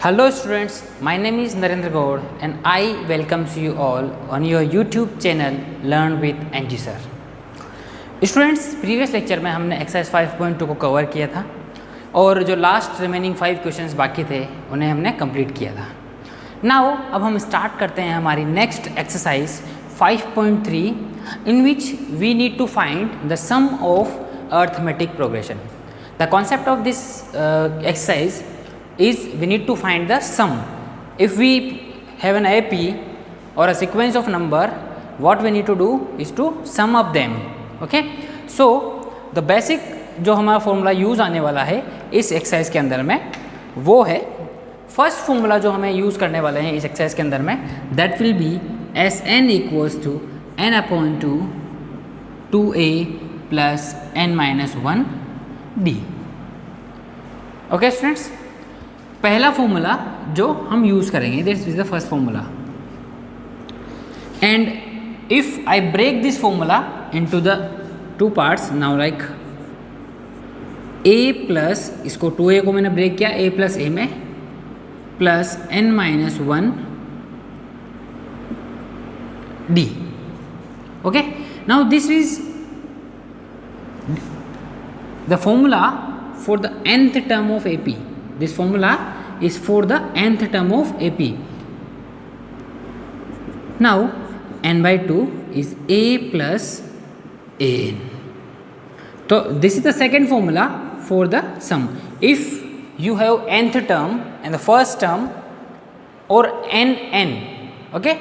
Hello students, my name is Narendra Gaur and I welcomes you all on your YouTube channel Learn with NG Sir. Students, previous lecture में हमने exercise 5.2 को cover किया था और जो last remaining 5 questions बाकी थे उन्हें हमने कंप्लीट किया था. नाउ अब हम स्टार्ट करते हैं हमारी next exercise 5.3 in which we need to find the sum of arithmetic progression. The concept of this exercise is we need to find the sum. If we have an AP or a sequence of number, what we need to do is to sum up them. Okay, so the basic जो हमारा formula use आने वाला है इस exercise के अंदर में वो है, फर्स्ट फॉर्मूला जो हमें यूज़ करने वाले हैं इस एक्सरसाइज के अंदर में, that will be S n equals to n upon two 2a plus n minus 1 d. Okay students, पहला फॉर्मूला जो हम यूज करेंगे this is the first formula and if I break this formula into the two parts now like a plus, इसको 2a को मैंने break किया a plus a में, plus n minus 1 d. Okay, now this is the formula for the nth term of AP. This formula is for the nth term of AP. Now n by 2 is a plus an. So this is the second formula for the sum. If you have nth term and the first term or n, okay,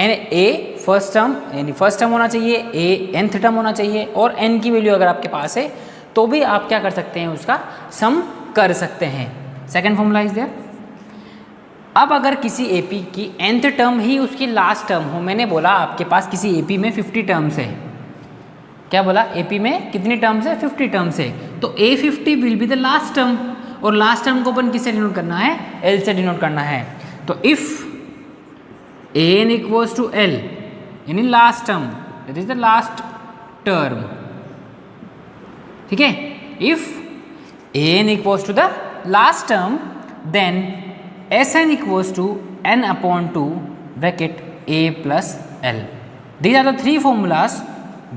n a first term यानी first term होना चाहिए, a nth term होना चाहिए और n की value अगर आपके पास है तो भी आप क्या कर सकते हैं, उसका सम कर सकते हैं. Second formula is there. अब अगर किसी एपी की nth टर्म ही उसकी लास्ट टर्म हो, मैंने बोला आपके पास किसी एपी में 50 टर्म्स है, क्या बोला, एपी में कितनी टर्म्स है, 50 टर्म्स है, तो A50 will be the last term और लास्ट टर्म को अपन किससे डिनोट करना है, L से डिनोट करना है. तो if an equals to L यानी last term, that is the last term, ठीक है. If an equals to the last term, then Sn equals to n upon 2 bracket a plus L. These are the three formulas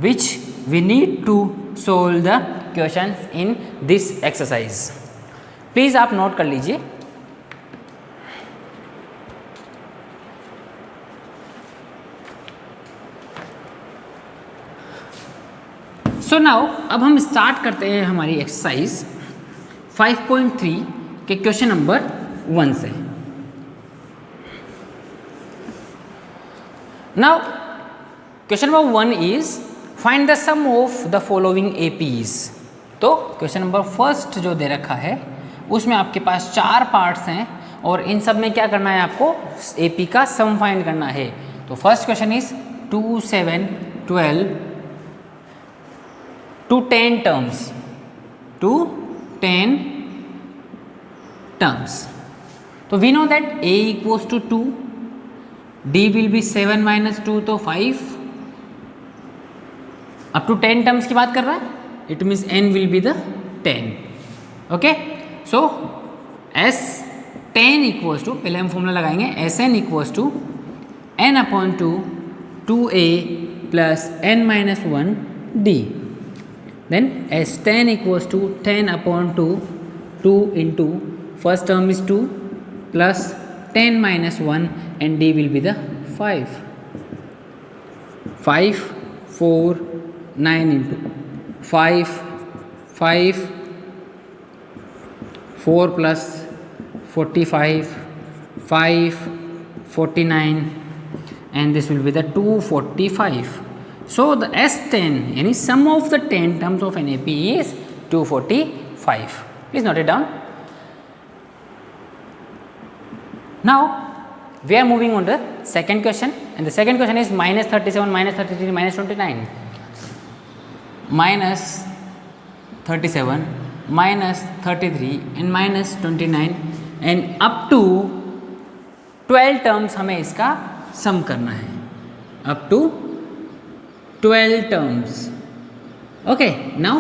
which we need to solve the questions in this exercise. Please आप note कर लीजिए. So now अब हम start करते हैं हमारी exercise 5.3 के question number 1 से. Now question number 1 is find the sum of the following APs. तो क्वेश्चन नंबर फर्स्ट जो दे रखा है उसमें आपके पास 4 पार्ट्स हैं और इन सब में क्या करना है, आपको एपी का सम फाइंड करना है. तो first question is 2, 7, 12 to 10 terms, to 10 terms. तो we know that a equals to 2, d will be 7 minus 2 तो 5, up to 10 terms की बात कर रहा है, it means n will be the 10. okay, so S10 equals to, पहले हम formula लगाएंगे, Sn equals to n upon 2 2a plus n minus 1 d. Then S10 equals to 10 upon 2 into first term is 2 plus 10 minus 1 and d will be the 5. 5, 4, 9 into 5, 5, 4 plus 45, 5, 49 and this will be the 245. So the S10 यानी sum of the 10 terms of an AP is 245. Please note it down. Now we are moving on to the second question and the second question is minus 37, minus 33, minus 29. Minus 37, minus 33 and minus 29 and up to 12 terms हमें इसका sum करना है, up to 12 terms. Okay, now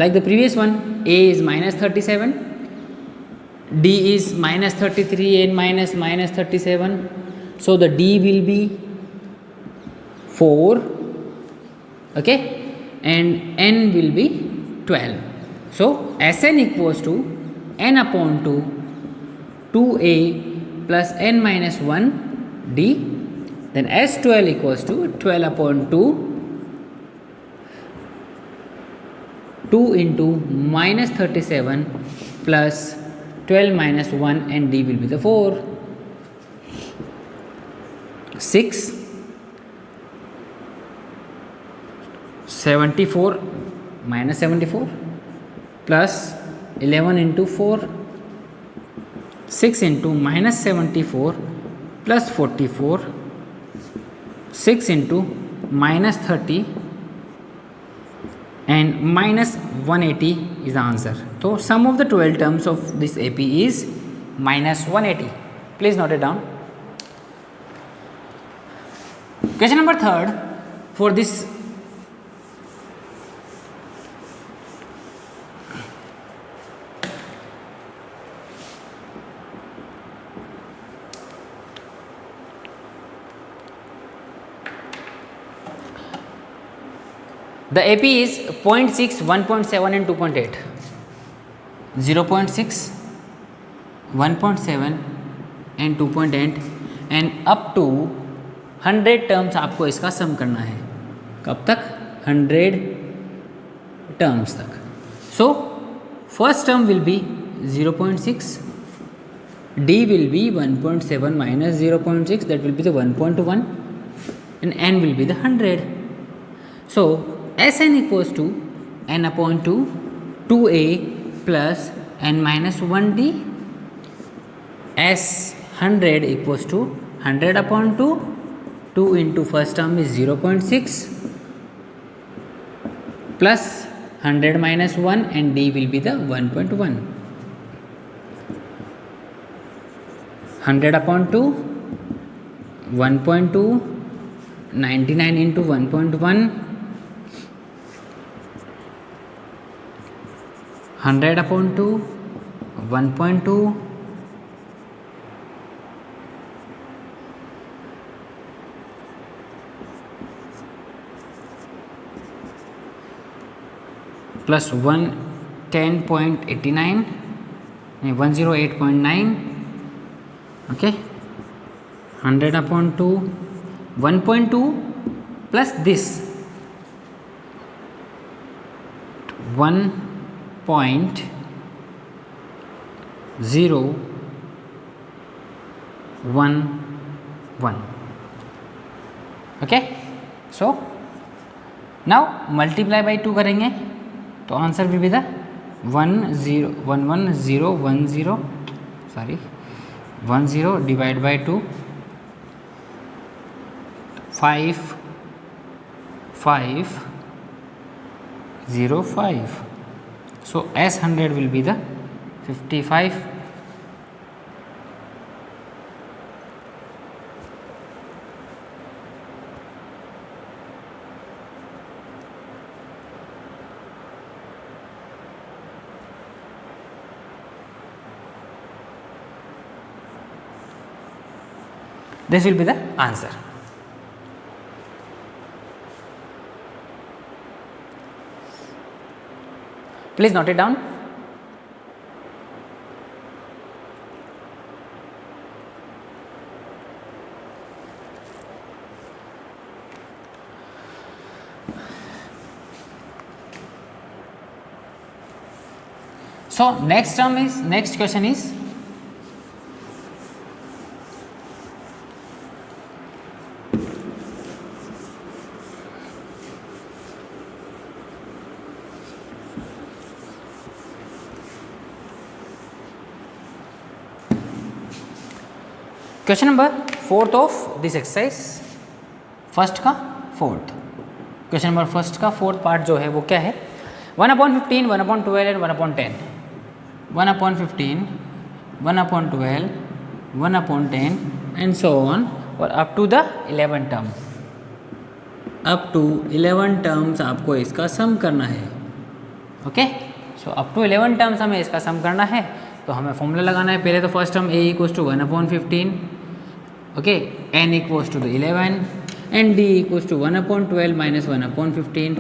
like the previous one, a is minus 37, D is minus 33 and minus 37. So the D will be 4, okay, and N will be 12. So Sn equals to N upon 2, 2A plus N minus 1 D. Then S12 equals to 12 upon 2, 2 into minus 37 plus 12 minus 1, and D will be the 4. 6, 74 minus 74 plus 11 into 4, 6 into minus 74 plus 44, 6 into minus 30 and minus 180 is the answer. So sum of the 12 terms of this AP is minus 180. Please note it down. Question number 3rd for this the AP is 0.6, 1.7 and 2.8. 0.6, 1.7 and 2.8 and up to 100 terms आपको इसका sum करना है. कब तक? 100 terms तक. So first term will be 0.6, D will be 1.7 minus 0.6, that will be the 1.1, and N will be the 100. So Sn equals to N upon 2, 2A plus N minus 1D. S 100 equals to 100 upon 2, 2 into first term is 0.6 plus 100 minus 1, and D will be the 1.1. 100 upon 2, 1.2, 99 into 1.1, 100 upon 2, 1.2, plus 110.89, 108.9, okay, 100 upon 2, 1.2 plus this 1.011. Okay, so now multiply by 2 करेंगे तो answer will be the 10 divide by 2, 5505. So S100 will be the 55. This will be the answer. Please note it down. So next question is question number 4th of this exercise. First का 4th question number first का 4th part जो है वो क्या है? 1/15, 1/12 and 1/10. 1/15, 1/12, 1/10 and so on, और up to the 11 term. Up to 11 terms आपको इसका सम करना है. Okay, so up to 11 terms हमें इसका सम करना है. तो हमें फॉर्मूला लगाना है। पहले तो first term a equals to 1/15, okay, n equals to 11 and d equals to 1/12 minus 1/15।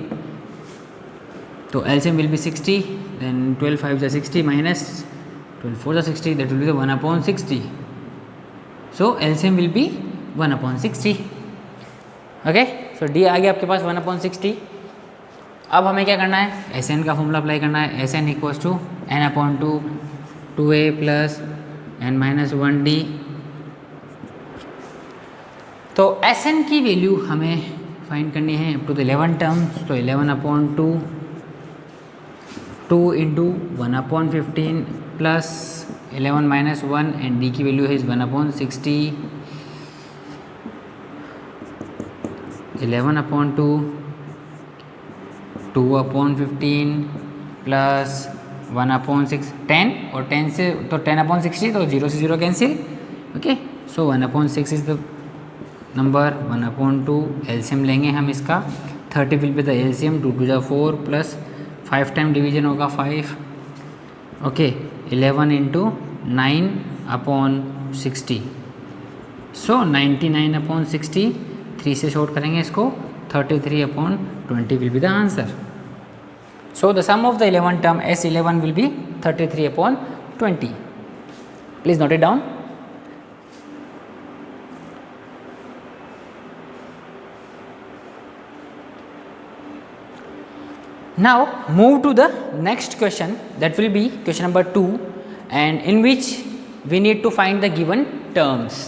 तो LCM विल बी 60, देन 12 5 जा 60 माइनस 12 4 जा 60, that will be the 1/60। So LCM will be 1/60, okay. So d आ गया आपके पास 1/60। अब हमें क्या करना है, Sn का फॉर्मूला अप्लाई करना है। Sn equals to n/2 2a plus n minus 1d। तो Sn की वैल्यू हमें फाइंड करनी है अप टू द 11 टर्म्स। तो 11/2 2 into 1/15 plus 11 minus 1 and d की वैल्यू है 1/60। 11/2 2/15 प्लस 1/6 10 और 10 से तो 10/60 तो 0 से 0 cancel, okay. So 1/6 is the number. 1/2 LCM लेंगे हम इसका, 30 विल बी द एलसीएम, 2 2 जा 4 प्लस 5 टाइम डिवीजन होगा 5, ओके। 11 इंटू 9/60, सो 99/60, 3 से शॉर्ट करेंगे इसको, 33/20 will be the answer. So the sum of the 11 term S11 will be 33/20. Please note it down. Now move to the next question, that will be question number 2, and in which we need to find the given terms.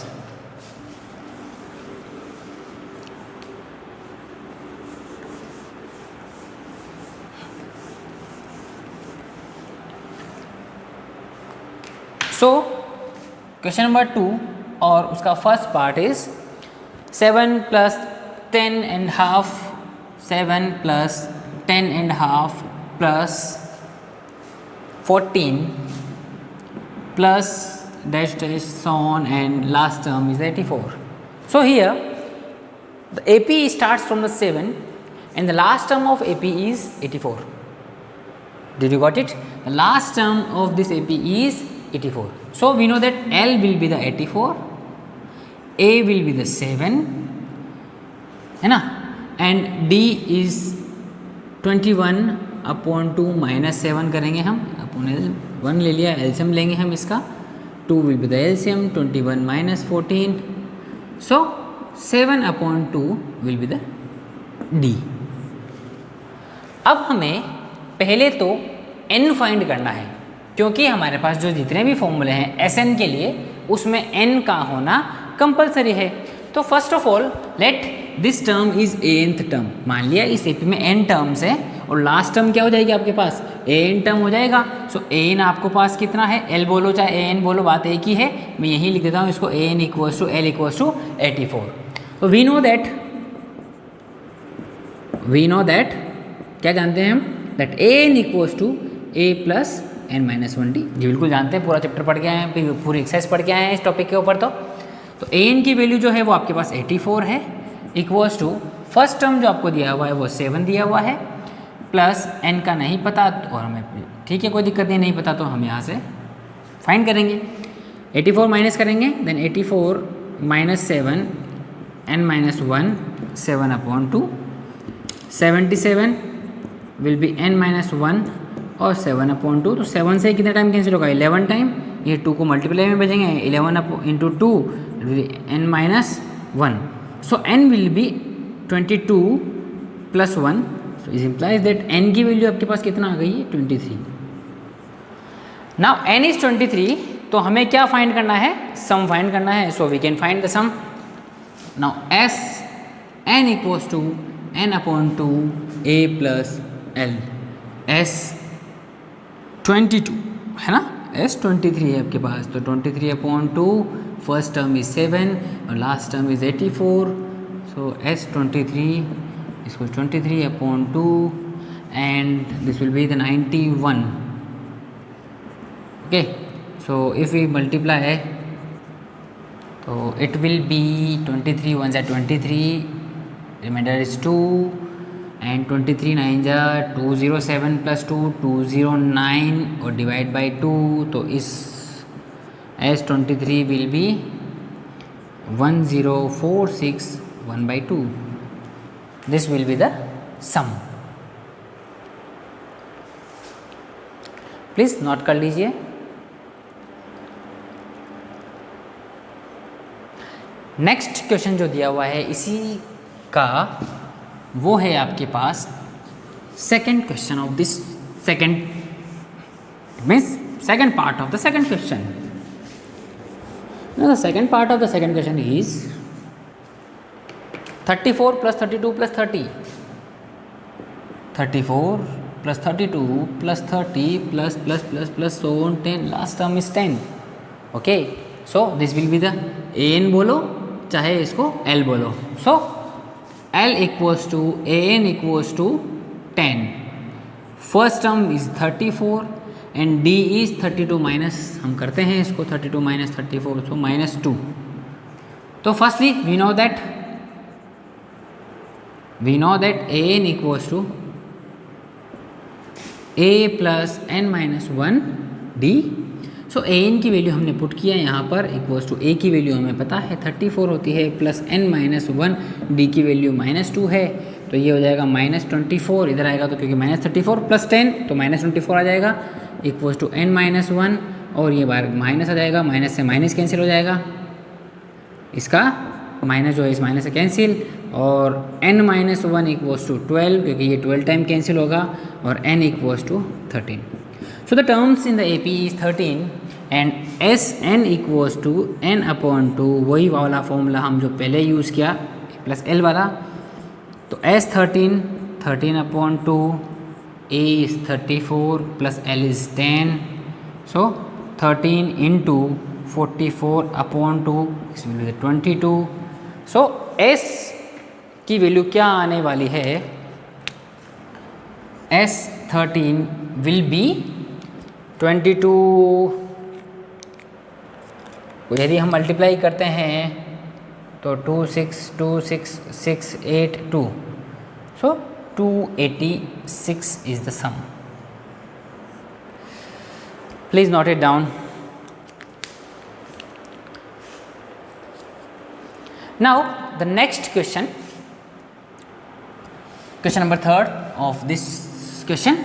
So question number 2 और उसका first part is 7 plus 10.5 7 plus 10.5 plus 14 plus dash dash so on and last term is 84. So here the AP starts from the 7 and the last term of AP is 84. Did you got it? The last term of this AP is 84. So we know that L will be the 84, A will be the 7, है ना, and D is 21/2 minus 7 करेंगे हम, upon 1 ले लिया, LCM लेंगे हम इसका, 2 will be the LCM, 21 minus 14, so 7/2 will be the D. अब हमें पहले तो n फाइंड करना है, क्योंकि हमारे पास जो जितने भी फॉर्मूले हैं Sn के लिए उसमें n का होना कंपलसरी है। तो first of all let this term is nth term. मान लिया इस एपी में n टर्म्स है और लास्ट टर्म क्या हो जाएगी आपके पास, an टर्म हो जाएगा। सो an आपको पास कितना है, l बोलो चाहे an बोलो, बात एक ही है। मैं यही लिख देता हूँ इसको, an equals to l equals to 84। तो वी नो दैट क्या जानते हैं हम, that an equals to a plus n minus 1d। जी बिल्कुल जानते हैं, पूरा चैप्टर पढ़ के आए हैं, पूरी एक्सरसाइज पढ़ के आए हैं इस टॉपिक के ऊपर। तो an की वैल्यू जो है वो आपके पास 84 है, इक्वल्स टू फर्स्ट टर्म जो आपको दिया हुआ है वो 7 दिया हुआ है, प्लस n का नहीं पता और हमें, ठीक है कोई दिक्कत नहीं पता तो हम यहाँ से फाइंड करेंगे। 84 माइनस करेंगे, then 84 minus 7 n minus 1 7/2, 77 will be n minus 1 और 7/2। तो 7 से कितना टाइम कैंसिल होगा, 11 टाइम, ये 2 को मल्टीप्लाई में भेजेंगे, 11 into 2 n minus 1, so n will B 22 plus 1, so is implies that n की वैल्यू आपके पास कितना आ गई है, 23। नाउ n इज 23, तो हमें क्या फाइंड करना है, सम फाइंड करना है। So we can find the sum. Now s n equals to n/2 a plus l, s 22 है ना, s 23 है आपके पास, तो 23/2, फर्स्ट टर्म इज 7 और last term is 84, so s 23 इसको 23/2 and this will be the 91, okay. So if we multiply तो it will be 23 1 23, reminder is 2 and 23 9 जा 207 plus 2 209 और डिवाइड बाई 2, तो इस S23 will be 1046 1/2. This will be the sum. Please note कर लीजिए. Next question जो दिया हुआ है इसी का, वो है आपके पास second question of this second means second part of the second question. The second part of the second question is 34 plus 32 plus 30. 34 plus 32 plus 30 plus plus plus plus so on 10. Last term is 10. Okay, so this will be the an बोलो चाहे इसको l बोलो. So l equals to an equals to 10. First term is 34 and d is 32 minus, हम करते हैं इसको 32 minus 34, so -2. तो firstly we know that an equals to a plus n minus 1 d. So an की value हमने put किया यहाँ पर इक्वल्स टू a की वैल्यू हमें पता है 34 होती है, प्लस n माइनस 1, d की वैल्यू -2 है, तो ये हो जाएगा -24. इधर आएगा तो क्योंकि -34 प्लस 10 तो -24 आ जाएगा इक्वल्स टू n माइनस 1, और ये बार माइनस आ जाएगा, माइनस से माइनस कैंसिल हो जाएगा, इसका माइनस जो है इस माइनस से कैंसिल, और n माइनस 1 इक्वल्स टू 12 क्योंकि ये 12 टाइम कैंसिल होगा, और n equals to 13. So the terms in the AP is 13 and Sn equals to n upon 2. वही वाला फॉर्मूला हम जो पहले यूज़ किया प्लस l वाला. तो S13 upon 2, A is 34 plus l is 10. So 13 into 44 upon 2 इस विल बी 22. सो S की वैल्यू क्या आने वाली है, S13 विल बी 22. यदि हम मल्टीप्लाई करते हैं तो 2626682, so 286 is the sum. Please note it down. Now the next question number 3 of this question.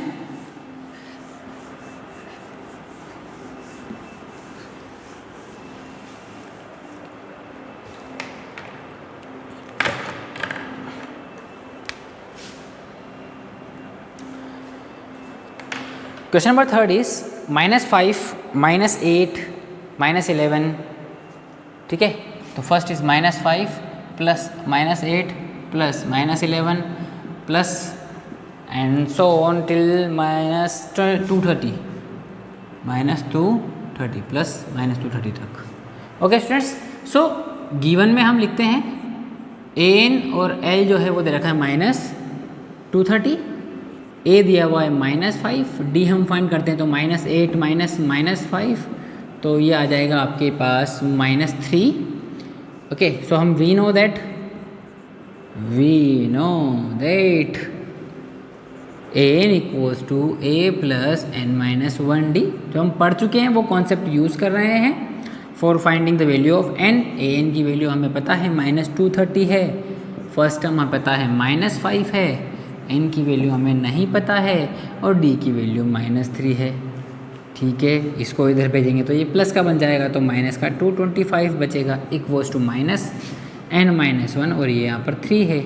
Question number 3 is -5 -8 -11. ठीक है, तो first is -5 plus -8 plus -11 plus and so on till -230 plus -230 तक. Okay students, so given में हम लिखते हैं an और l जो है वो दे रखा है -230, a दिया हुआ है -5, d हम फाइंड करते हैं तो -8 -5, तो ये आ जाएगा आपके पास -3. ओके, सो हम we know that an equals to a plus n minus 1d. जो हम पढ़ चुके हैं वो कॉन्सेप्ट यूज़ कर रहे हैं for finding the value of n. an की वैल्यू हमें पता है -230 है, फर्स्ट टर्म हमें पता है -5 है, n की वैल्यू हमें नहीं पता है, और d की वैल्यू -3 है. ठीक है, इसको इधर भेजेंगे तो ये प्लस का बन जाएगा, तो माइनस का 225 बचेगा इक्वल्स टू -n-1, और ये यहाँ पर 3 है.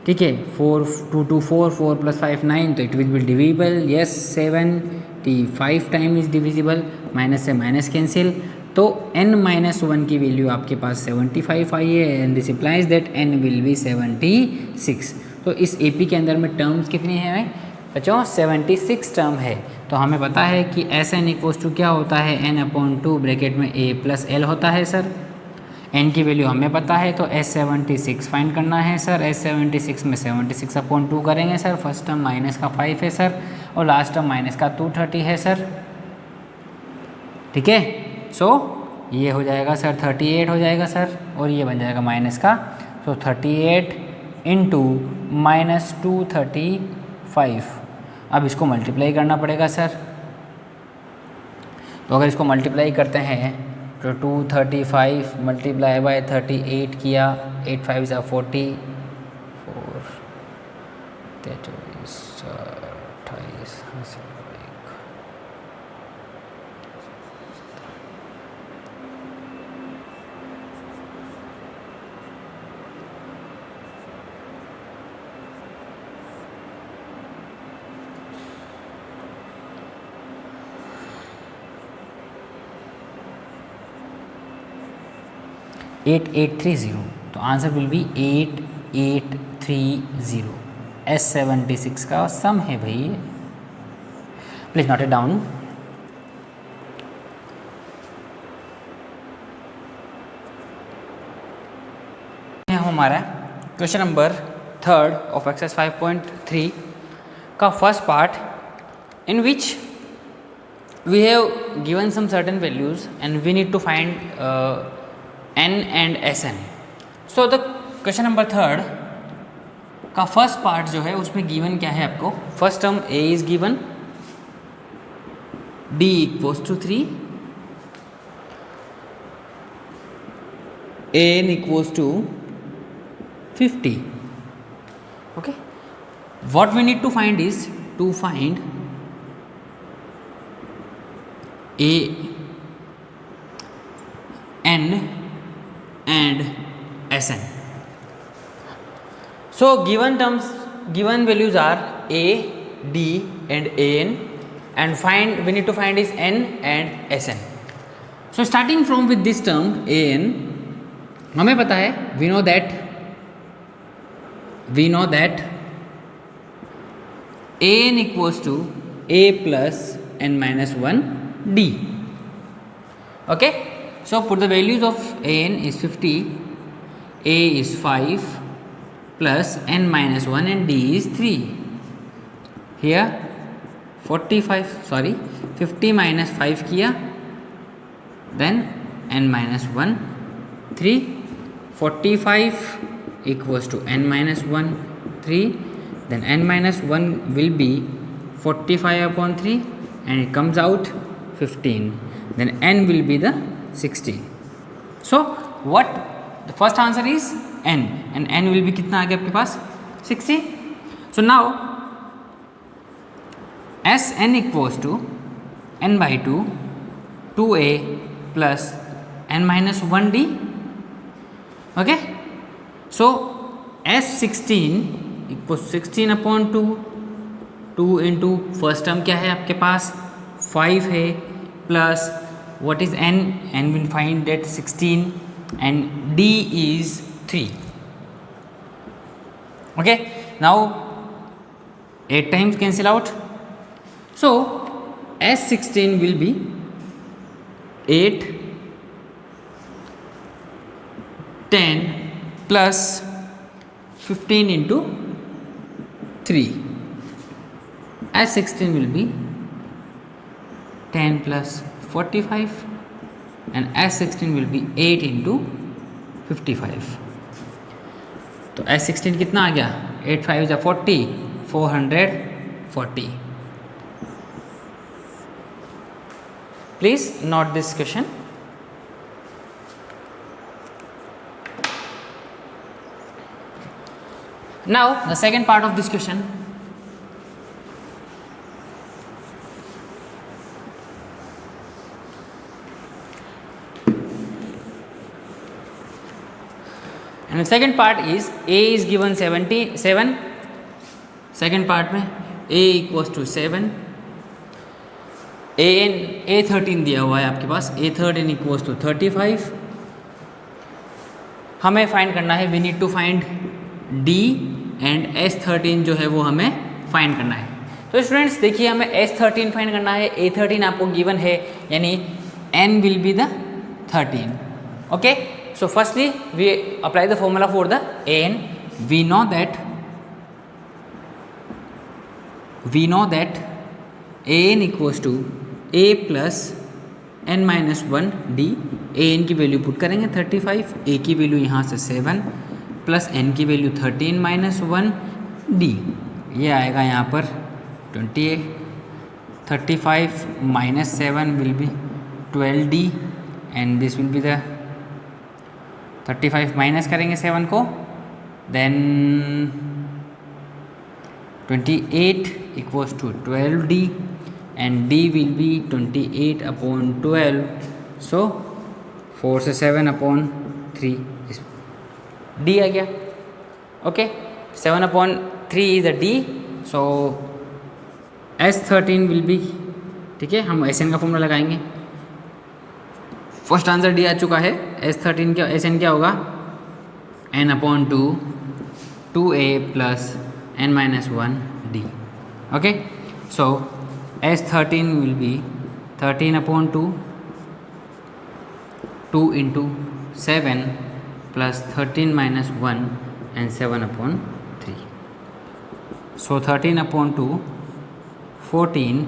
ठीक है, 4 2 2 4 4 प्लस 5 9, तो it will be divisible. Yes, 75 time is divisible, minus से माइनस कैंसिल, तो n-1 की वैल्यू आपके पास 75 आई है, and this implies that n will B 76. तो इस AP के अंदर में टर्म्स कितनी है बच्चों, 76 टर्म है. तो हमें पता है कि Sn इक्वल्स टू क्या होता है, n/2 ब्रैकेट में a प्लस l होता है सर. n की वैल्यू हमें पता है, तो S76 फाइंड करना है सर. S76 में 76/2 करेंगे सर. फर्स्ट टर्म माइनस का 5 है सर, और लास्ट टर्म माइनस का 230 है सर. ठीक है, सो ये हो जाएगा सर 38 हो जाएगा सर, और ये बन जाएगा माइनस का, सो 38 इंटू -235। अब इसको मल्टीप्लाई करना पड़ेगा सर। तो अगर इसको मल्टीप्लाई करते हैं तो 235 मल्टीप्लाई बाय 38 किया, 8 5 ज़ा 40, 4 23 28 8830। तो आंसर विल बी 8830। S76 का सम है भाई, प्लीज नोट इट डाउन। हमारा क्वेश्चन नंबर 3 ऑफ एक्सरसाइज 5.3 का first part, in which we have given some certain values and we need to find n and sn. so the question number 3 का first part जो है उसमें given क्या है आपको, first term a is given, d equals to 3, an equals to 50. okay, what we need to find is to find a n and sn. so given terms, given values are a, d and an, and we need to find is n and sn. so starting from with this term an, हमें पता है we know that an equals to a plus n minus 1 d. okay, so put the values of an is 50, a is 5 plus n minus 1 and d is 3. here 50 minus 5 किया, then n minus 1 3, 45 equals to n minus 1 3, then n minus 1 will be 45 upon 3 and it comes out 15, then n will be the 16. so what the first answer is n, and n will be कितना आ गया आपके पास 60. so now Sn equals to n by 2 2a plus n minus 1d. okay, so S16 equals 16 upon 2, 2 into first term क्या है आपके पास 5 है, plus what is n, n will find that 16 and d is 3. okay, now 8 times cancel out, so S16 will be 8 10 plus 15 into 3. S16 will be 10 plus 45 and S16 will be 8 into 55. तो S16 कितना आ गया 8 5 is 40, 440. Please note this question. Now the second part of this question, and the second part is a is given 77. second part में a equals to 7, a13 दिया हुआ है आपके पास, a13 equals to 35. हमें find करना है, we need to find d and S13 जो है वो हमें फाइंड करना है. तो स्टूडेंट्स देखिए हमें S13 फाइंड करना है, A13 आपको गिवन है, यानी n will be the 13. Okay, so firstly we apply the formula for the an. We know that an equals to a plus n minus 1 d. an की value put करेंगे 35, a की value यहाँ से 7 plus n की value 13 minus 1 d, ये आएगा यहाँ पर 28, 35 minus 7 will be 12d and this will be the 35 minus करेंगे 7 को, then 28 equals to 12d and d will be 28 upon 12, so 4 से 7 अपॉन 3 d आ गया. Okay, 7 upon 3 is the d, so S13 will be, ठीक है, हम Sn का formula लगाएंगे. फर्स्ट आंसर d आ चुका है. S13 क्या, Sn क्या होगा, n upon 2 2a plus n minus 1 d. Okay, so S13 will B 13 upon 2 2 into 7 plus 13 minus 1 and 7 upon 3. So 13 upon 2 14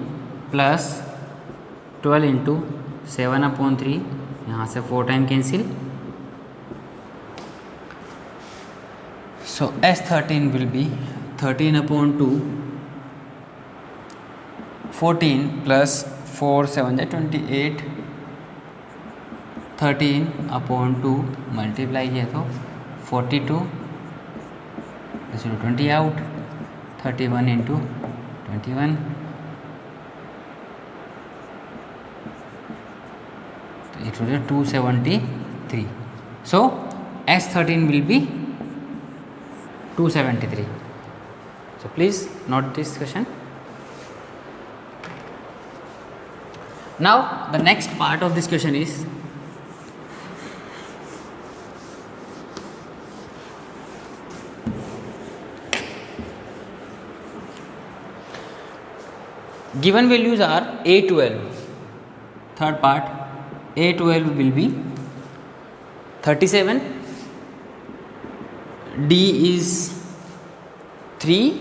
plus 12 into 7 upon 3, यहाँ से 4 time cancel. So S13 will B 13 upon 2 14 plus 4 7 जा 28, 13 upon 2 multiply किया तो 42, this will 20 out, 31 into 21, तो it will 273. So S13 will B 273. So please note this question. Now the next part of this question is given values are A12. Third part, A12 will be 37, D is 3.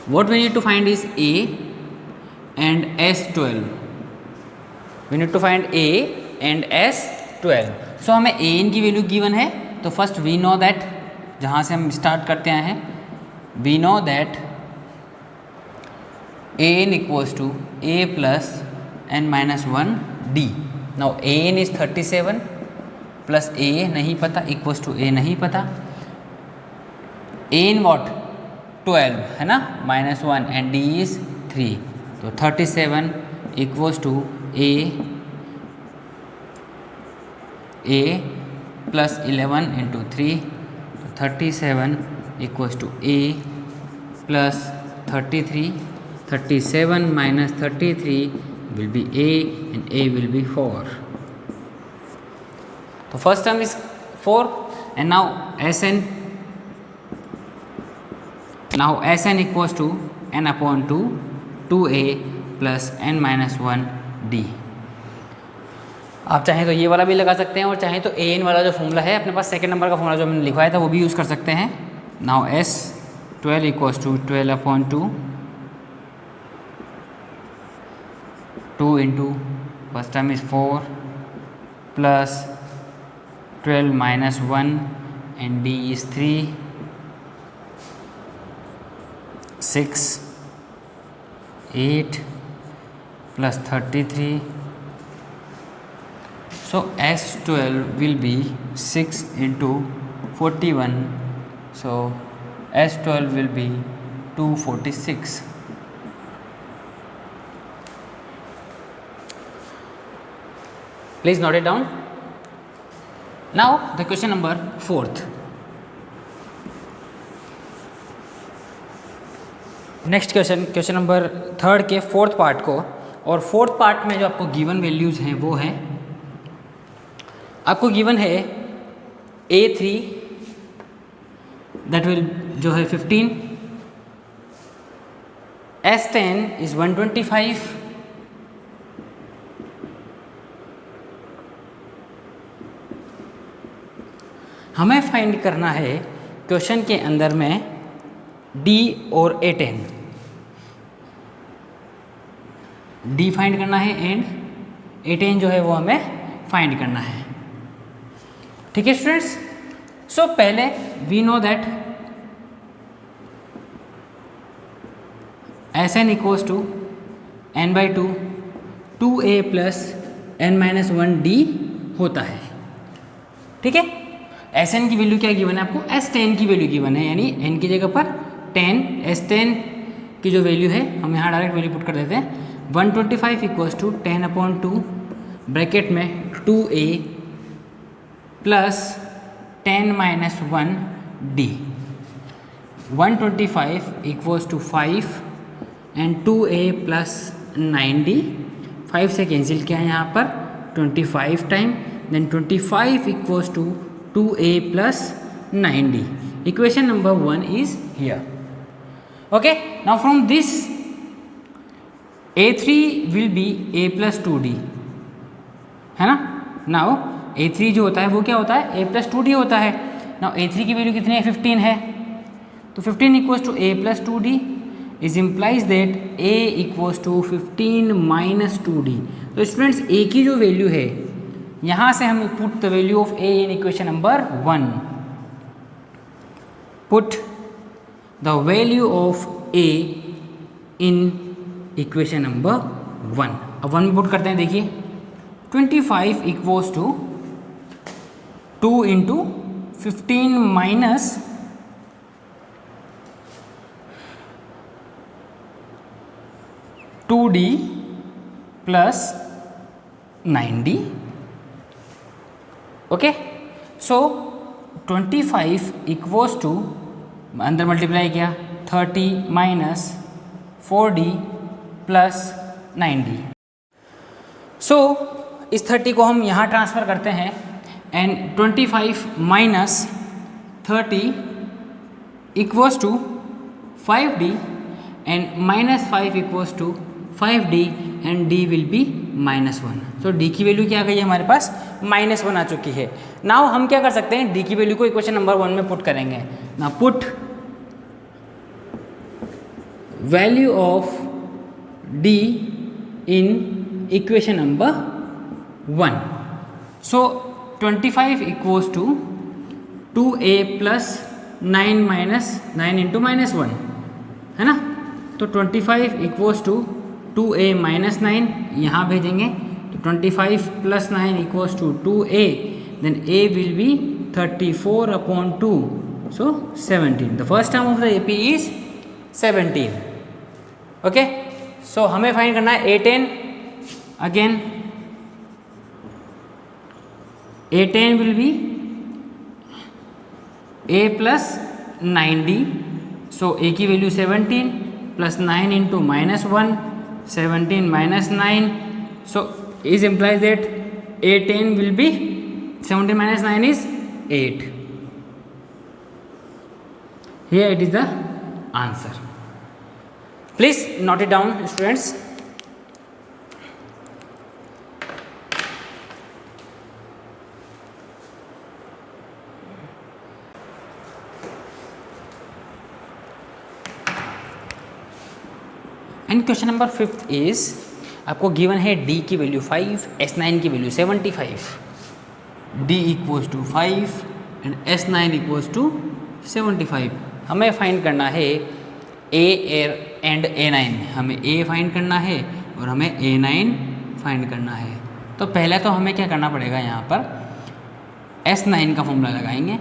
What we need to find is A and S12. We need to find A and S12. So हमें an की value given है, तो first we know that, जहाँ से हम start करते हैं, we know that an equals to a plus n minus 1 d. Now an is 37 plus a नहीं पता इक्वल्स टू a नहीं पता, an वॉट 12 है ना, माइनस 1 एंड d इज 3, तो 37 equals to a plus 11 into 3, तो 37 equals to a plus 33, 37 minus 33 will be a and a will be 4. So first term is 4 and now Sn. Now Sn equals to n upon 2 2a plus n minus 1 d. आप चाहें तो ये वाला भी लगा सकते हैं और चाहें तो an वाला जो फॉर्मूला है अपने पास सेकंड नंबर का फॉर्मूला जो हमने लिखवाया था वो भी यूज़ कर सकते हैं. Now S12 equals to 12 upon 2 2 into first term is 4 plus 12 minus 1 and d is 3, 6 8 plus 33. So S12 will be 6 into 41. So S12 will be 246. Please note it down. Now the question number 4th. Next question number 3rd के 4th part को, और 4th part में जो आपको given values हैं वो हैं, आपको गिवन है A3 दैट विल जो है 15, S10 इज 125, हमें फाइंड करना है क्वेश्चन के अंदर में D और A10. D फाइंड करना है एंड A10 जो है वो हमें फाइंड करना है. ठीक है स्टूडेंट्स, सो पहले we know that Sn equals to n/2 2a plus n-1d होता है। ठीक है, Sn की वैल्यू क्या गिवन है आपको, S10 की वैल्यू गिवन है, यानी n की जगह पर 10, S10 की जो वैल्यू है हम यहाँ डायरेक्ट वैल्यू पुट कर देते हैं। 125 इक्वल्स टू 10/2 ब्रैकेट में 2a plus 10-1d। 125 equals to 5 and 2a plus 9d, 5 से कैंसिल किया है यहाँ पर 25 time, then 25 equals to 2a plus 9d। Equation number 1 is here. Okay, now from this a3 will be a plus 2d, है ना। Now a3 जो होता है वो क्या होता है, a प्लस 2d होता है। नाउ a3 की वैल्यू कितनी है, 15 है, तो 15 equals to a plus 2d is implies that a equals to 15 minus 2d। तो स्टूडेंट्स a की जो वैल्यू है यहाँ से हम put the value of a in equation number 1, put the value of a in equation number 1। अब 1 में put करते हैं, देखिए 25 equals to 2 into 15 minus 2d plus 9d। Okay, so 25 equals to अंदर मल्टीप्लाई किया 30 माइनस 4d प्लस 9d। सो इस 30 को हम यहाँ ट्रांसफ़र करते हैं and 25 minus 30 equals to 5d and minus 5 equals to 5d and d will be -1। तो d की वैल्यू क्या आ गई है हमारे पास, -1 आ चुकी है। नाउ हम क्या कर सकते हैं, d की वैल्यू को इक्वेशन नंबर 1 में पुट करेंगे। Now put value of d in equation number 1। So 25 equals to 2a plus 9 minus 9 into -1, है ना। तो 25 इक्वल्स टू 2a माइनस 9 यहाँ भेजेंगे, तो 25 plus 9 equals to 2a, then a will be 34/2, so 17। The first term of the AP is 17। Okay, so हमें find करना है A10। Again A10 will be a plus 9d, so a की value 17 plus 9 into -1, 17 minus 9, so is implies that A10 will be 17 minus 9 is 8. Here it is the answer. Please note it down, students. And question number 5 is आपको given है d की value 5, S9 की वैल्यू 75, d equals to 5 and S9 equals to 75। हमें find करना है a and A9, हमें a find करना है और हमें A9 फाइंड करना है। तो पहले तो हमें क्या करना पड़ेगा, यहाँ पर S9 का फॉर्मूला लगाएंगे।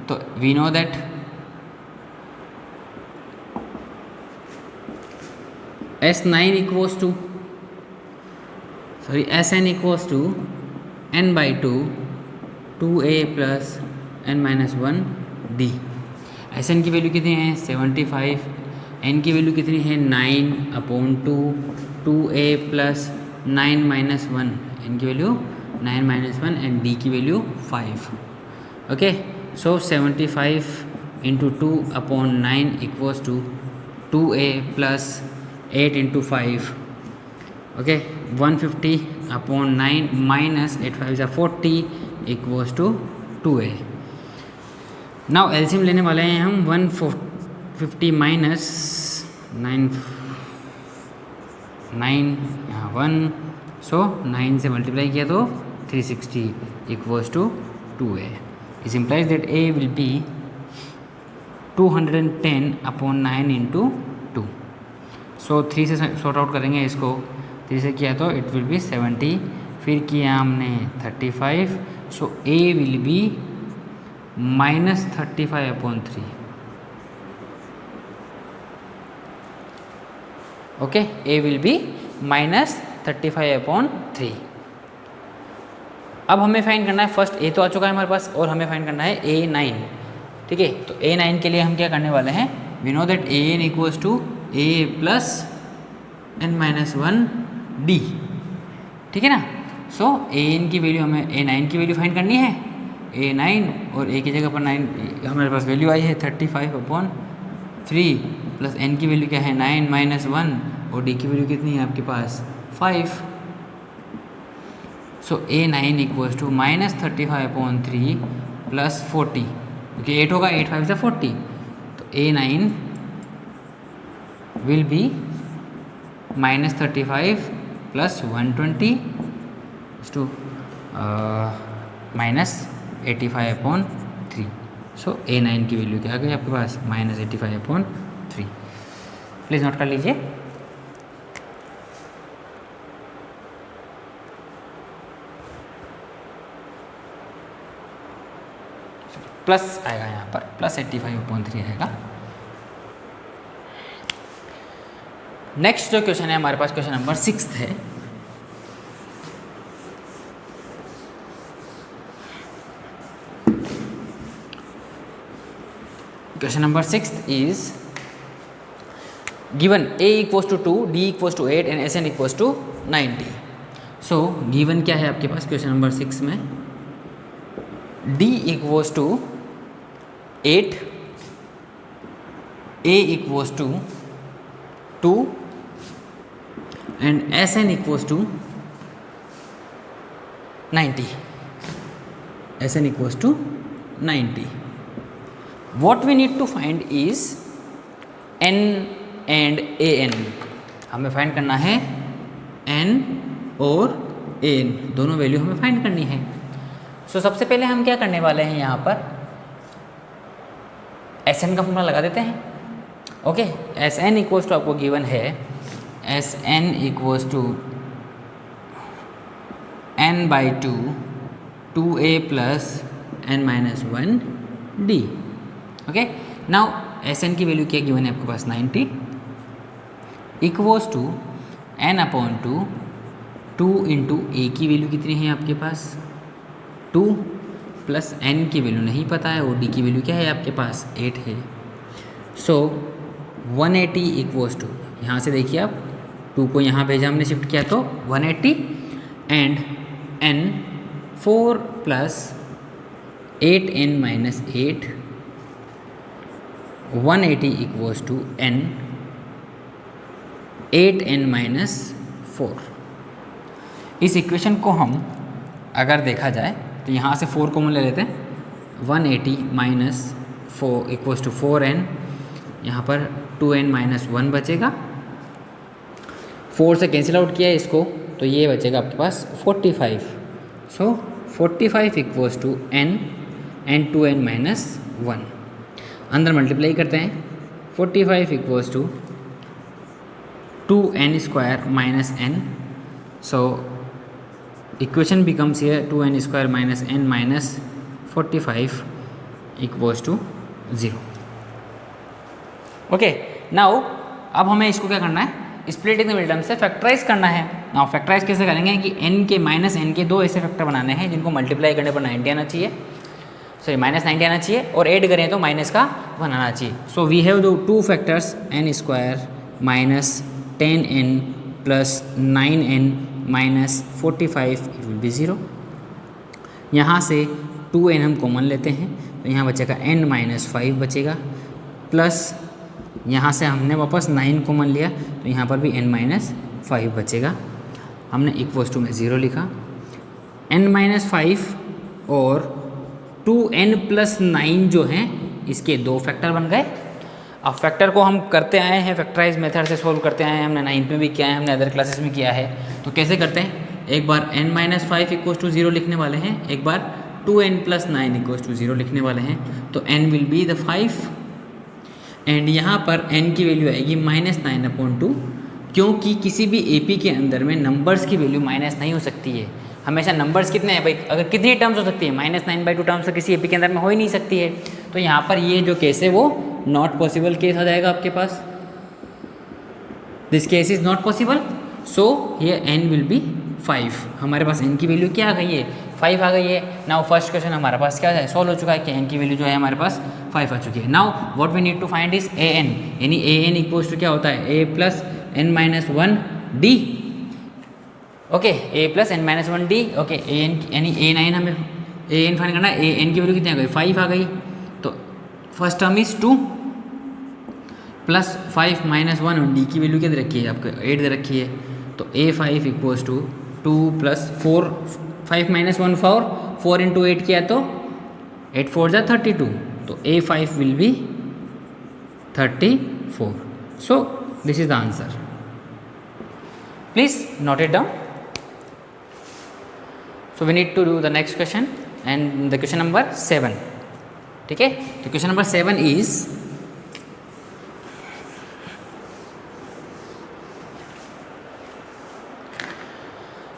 तो we know that S9 equals to Sn equals to n/2 2a plus n-1d। Sn की वैल्यू कितनी है 75, n की वैल्यू कितनी है 9/2 2a प्लस 9-1, n की वैल्यू 9-1 एंड d की value 5। Okay, so 75 into 2/9 equals to 2a plus 8 into 5, okay 150/9 minus 8 5 40 equals to 2a। Now LCM लेने वाले हैं हम 150 माइनस 9 यहाँ 1, सो 9 से मल्टीप्लाई किया तो 360 equals to 2a। Is implies that a will be 210/9 into 2. So 3 से सॉर्ट आउट करेंगे इसको. 3 से किया तो इट विल बी 70. फिर किया हमने 35. So a will be -35/3. Okay, a will be -35/3. अब हमें फाइंड करना है, फर्स्ट ए तो आ चुका है हमारे पास और हमें फाइंड करना है A9. ठीक है, तो A9 के लिए हम क्या करने वाले हैं, we know that AN equals to A plus n-1 D. ठीक है ना. सो AN की वैल्यू हमें A9 की वैल्यू फाइंड करनी है. A9 और A की जगह पर 9 हमारे पास वैल्यू आई है 35/3 प्लस n की वैल्यू क्या है 9 - 1 और D की वैल्यू कितनी है आपके पास 5. सो A9 इक्वल्स टू -35/3 प्लस 40, क्योंकि 8 होगा, 8 5 से 40. तो A9 will be -35 plus 120 to -85/3. So A9 की वैल्यू क्या आ गई आपके पास -85/3. प्लीज़ नोट कर लीजिए. प्लस आएगा यहाँ पर, प्लस 85/3 आएगा. नेक्स्ट जो क्वेश्चन है हमारे पास, क्वेश्चन नंबर 6 है. Question number 6 is given A equals to 2, D equals to 8 and Sn equals to 90. So given क्या है आपके पास क्वेश्चन नंबर 6 में, D equals to 8, A equals to 2 and Sn equals to 90. Sn equals to 90. What we need to find is n and an. हमें find करना है n और an, दोनों वैल्यू हमें फाइंड करनी है. सो सबसे पहले हम क्या करने वाले हैं, यहाँ पर Sn का फॉर्मूला लगा देते हैं. ओके, Sn इक्वल्स टू आपको गिवन है Sn equals to n/2 2a plus n-1 D. Okay, now Sn की वैल्यू क्या गिवन है आपके पास 90 equals to n/2 2 into a की वैल्यू कितनी है आपके पास 2 प्लस n की वैल्यू नहीं पता है और d की वैल्यू क्या है आपके पास 8 है. सो 180 इक्वल्स टू, यहाँ से देखिए आप 2 को यहाँ भेजा हमने, शिफ्ट किया तो 180 and n 4 plus 8n-8 180 equals to n 8n-4. इस इक्वेशन को हम अगर देखा जाए तो यहाँ से 4 कॉमन ले लेते हैं. 180 माइनस 4 इक्वल्स टू 4n, यहाँ पर 2n-1 बचेगा. 4 से कैंसिल आउट किया है इसको तो ये बचेगा आपके पास 45. So 45 equals to n and 2n-1. अंदर मल्टीप्लाई करते हैं. 45 equals to 2n² minus n. So equation becomes here 2n² minus n minus 45 equals to 0. Okay, now अब हमें इसको क्या करना है, स्प्लिटिंग द मिडिल टर्म से फैक्टराइज करना है. नाउ फैक्टराइज कैसे करेंगे कि n के माइनस n के 2 ऐसे फैक्टर बनाने हैं जिनको मल्टीप्लाई करने पर 90 आना चाहिए, सॉरी -90 आना चाहिए, और ऐड करें तो माइनस का 1 आना चाहिए. So we have the 2 factors n² minus 10n plus 9n minus 45 it will be 0. यहाँ से 2n हम कॉमन लेते हैं तो यहाँ बचेगा n-5 बचेगा, प्लस यहाँ से हमने वापस 9 कॉमन लिया तो यहाँ पर भी n-5 बचेगा. हमने इक्वल्स टू में 0 लिखा. n-5 और 2n प्लस 9 जो हैं इसके 2 फैक्टर बन गए. अब फैक्टर को हम करते आए हैं, फैक्टराइज मेथड से सॉल्व करते आए हैं, हमने 9th में भी किया है, हमने अदर क्लासेस में किया है. तो कैसे करते हैं, एक बार n-5 इक्वल्स टू 0 लिखने वाले हैं, एक बार 2n+9 = 0 लिखने वाले हैं, तो n will be the 5 and यहाँ पर n की वैल्यू आएगी -9/2, क्योंकि किसी भी AP के अंदर में नंबर्स की वैल्यू माइनस नहीं हो सकती है। हमेशा नंबर्स कितने हैं भाई, अगर कितनी टर्म्स हो सकती है, -9/2 टर्म्स तो किसी AP के अंदर में हो ही नहीं सकती है। तो यहाँ पर ये जो केस है वो नॉट पॉसिबल केस आ जाएगा आपके पास, this case is not possible, so here n will be 5। हमारे पास n की वैल्यू क्या आ गई है, 5 आ गई है। नाउ फर्स्ट क्वेश्चन हमारे पास क्या है, सॉल्व हो चुका है कि n की वैल्यू जो है हमारे पास 5 आ चुकी है। Now what we need to find is an, यानी an इक्वल्स टू क्या होता है, a + n-1d, okay, a + n-1d, okay, an यानी a9 हमें an फाइंड करना है, an की वैल्यू कितनी आ गई, 5 आ गई। तो फर्स्ट टर्म इज 2 + 5 - 1 और d की वैल्यू क्या दे रखी है आपको, 8 दे रखी है। तो a5 = 2 + 4, 5 - 1 4 × 8 किया तो 8 4 = 32, तो a5 will be 34। So this is the answer, please note it down. So we need to do the next question and the question number 7, ठीक है। तो question number 7 is,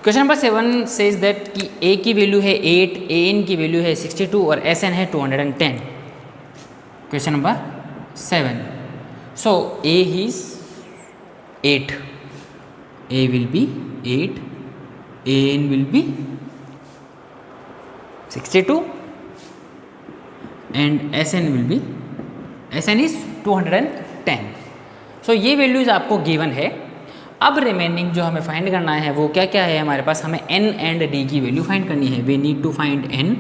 question number 7 says that कि a की value है 8, an की value है 62 और sn है 210। Question number 7, so a is 8, a will B 8, an will be 62 and sn will be, sn is 210। सो ये वैल्यूज आपको गिवन है। अब रिमेनिंग जो हमें फाइंड करना है वो क्या क्या है हमारे पास, हमें n एंड d की वैल्यू फाइंड करनी है। We need to find n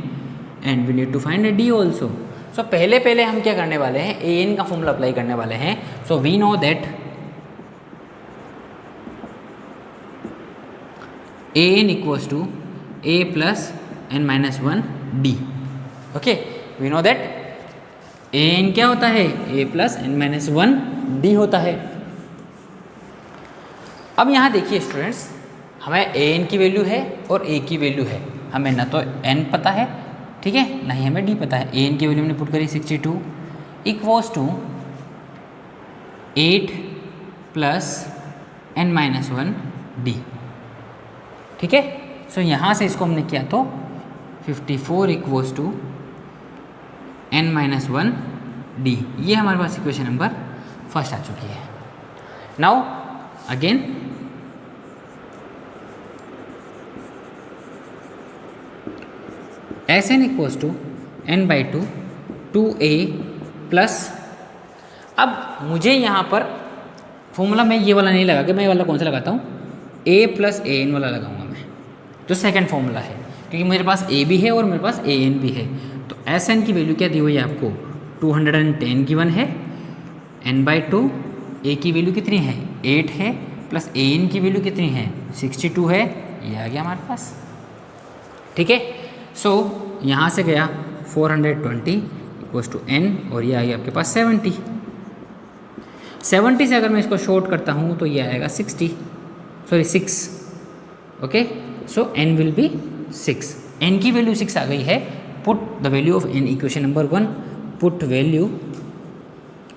and we need to find d also. So पहले हम क्या करने वाले हैं, an का फॉर्मूला अप्लाई करने वाले हैं। So we know that an = a + n-1d, okay, we know that an क्या होता है, a + n-1d होता है। अब यहाँ देखिए स्टूडेंट्स, हमें an की वैल्यू है और a की वैल्यू है, हमें ना तो n पता है, ठीक है, ना ही हमें d पता है। an की वैल्यू हमने पुट करी 62 = 8 + n-1d, ठीक है। सो यहाँ से इसको हमने किया तो 54 = n-1d, ये हमारे पास इक्वेशन नंबर फर्स्ट आ चुकी है। Now again sn = n/2 2a plus, अब मुझे यहाँ पर फॉर्मूला मैं ये वाला नहीं लगा के, मैं ये वाला कौन सा लगाता हूँ, a + an वाला लगाऊंगा मैं, जो सेकंड फॉर्मूला है, क्योंकि मेरे पास a भी है और मेरे पास an भी है। तो sn की वैल्यू क्या दी हुई है आपको, 210 गिवन है, n/2, a की वैल्यू कितनी है 8 है, प्लस an की वैल्यू कितनी है 62 है, ये आ गया हमारे पास, ठीक है। सो यहाँ से गया 420 = n और ये आ गया आपके पास 70 से अगर मैं इसको शॉर्ट करता हूँ तो ये आएगा 6, okay. So n will B 6, n की वैल्यू 6 आ गई है। Put the value of n, equation number 1, put value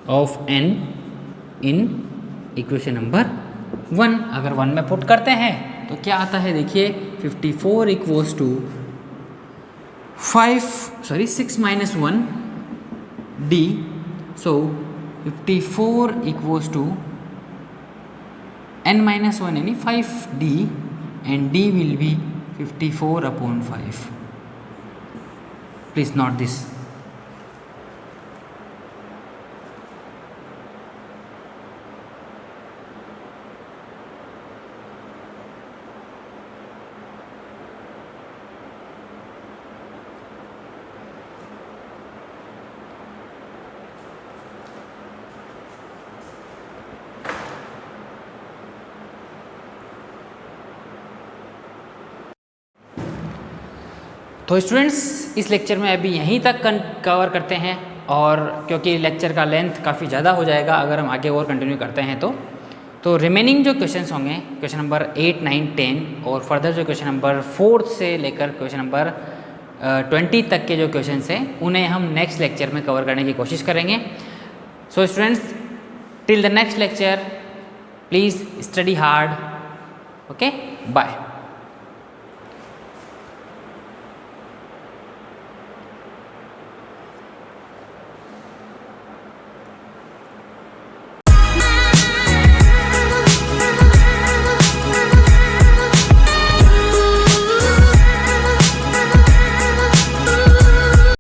of n in equation number 1। अगर 1 में पुट करते हैं तो क्या आता है, देखिए 54 = 6 - 1d, सो 54 = n-1 यानी 5d and d will be 54/5. Please note this. तो स्टूडेंट्स इस लेक्चर में अभी यहीं तक कवर करते हैं, और क्योंकि लेक्चर का लेंथ काफ़ी ज़्यादा हो जाएगा अगर हम आगे और कंटिन्यू करते हैं तो रिमेनिंग जो क्वेश्चंस होंगे क्वेश्चन नंबर 8, 9, 10 और फर्दर जो क्वेश्चन नंबर 4 से लेकर क्वेश्चन नंबर 20 तक के जो क्वेश्चंस हैं उन्हें हम नेक्स्ट लेक्चर में कवर करने की कोशिश करेंगे. So students, till the next lecture, please study hard. Okay, bye.